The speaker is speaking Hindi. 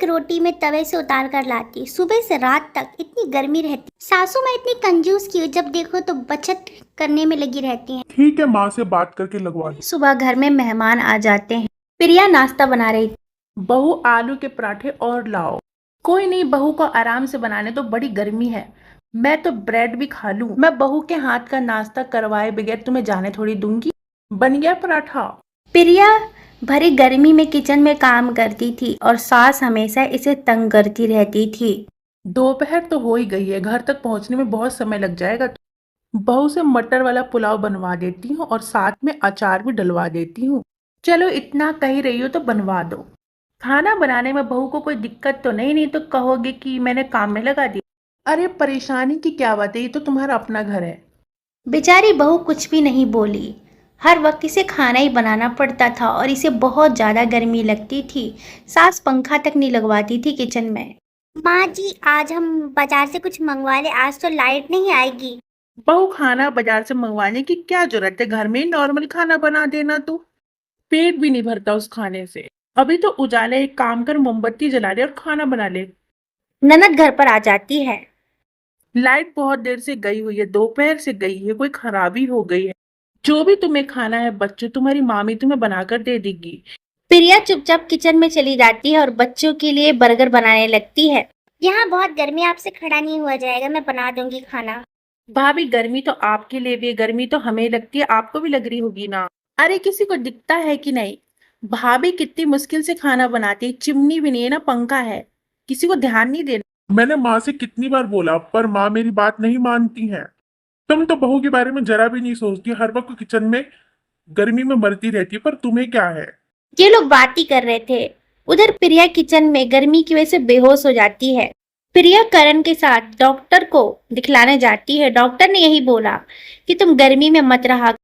एक रोटी में तवे से उतार कर लाती, सुबह से रात तक इतनी गर्मी रहती। सासू माँ इतनी कंजूस क्यों, जब देखो तो बचत करने में लगी रहती हैं। ठीक है, माँ से बात करके लगवा दे। सुबह घर में मेहमान आ जाते हैं। प्रिया नाश्ता बना रही थी। बहू आलू के पराठे और लाओ। कोई नहीं, बहू को आराम से बनाने तो, बड़ी गर्मी है। मैं तो ब्रेड भी खा लूं। मैं बहू के हाथ का नाश्ता करवाए बगैर तुम्हें जाने थोड़ी दूंगी। बन गया पराठा। प्रिया भरी गर्मी में किचन में काम करती थी और सास हमेशा इसे तंग करती रहती थी। दोपहर तो हो ही गई है, घर तक पहुंचने में बहुत समय लग जाएगा। बहू से मटर वाला पुलाव बनवा देती हूँ और साथ में अचार भी डलवा देती हूँ। चलो इतना कह ही रही हो तो बनवा दो। खाना बनाने में बहू को कोई दिक्कत तो नहीं तो कहोगे कि मैंने काम में लगा दिया। अरे परेशानी की क्या बात है, ये तो तुम्हारा अपना घर है। बेचारी बहू कुछ भी नहीं बोली। हर वक्त इसे खाना ही बनाना पड़ता था और इसे बहुत ज्यादा गर्मी लगती थी। सास पंखा तक नहीं लगवाती थी किचन में। माँ जी, आज हम बाजार से कुछ मंगवा ले, आज तो लाइट नहीं आएगी। बहू खाना बाजार से मंगवाने की क्या जरूरत है, घर में ही नॉर्मल खाना बना देना। तो पेट भी नहीं भरता उस खाने से। अभी तो उजाले, एक काम कर, मोमबत्ती जला ले और खाना बना ले। ननद घर पर आ जाती है। लाइट बहुत देर से गई हुई है, दोपहर से गई है, कोई खराबी हो गई है। जो भी तुम्हें खाना है बच्चों, तुम्हारी मामी तुम्हें बनाकर दे देगी। प्रिया चुपचाप किचन में चली जाती है और बच्चों के लिए बर्गर बनाने लगती है। यहाँ बहुत गर्मी, आपसे खड़ा नहीं हुआ जाएगा, मैं बना दूंगी खाना। भाभी गर्मी तो आपके लिए भी है, गर्मी तो हमें लगती है, आपको भी लग रही होगी ना। अरे किसी को दिखता है कि नहीं, भाभी कितनी मुश्किल से खाना बनाती है। चिमनी भी नहीं है ना, पंखा है। किसी को ध्यान नहीं देना। मैंने माँ से कितनी बार बोला, पर माँ मेरी बात नहीं मानती है। तुम तो बहू के बारे में जरा भी नहीं सोचती, हर वक्त किचन में गर्मी में मरती रहती है, पर तुम्हें क्या है। ये लोग बात ही कर रहे थे। उधर प्रिया किचन में गर्मी की वजह से बेहोश हो जाती है। प्रिया करण के साथ डॉक्टर को दिखलाने जाती है। डॉक्टर ने यही बोला कि तुम गर्मी में मत रहा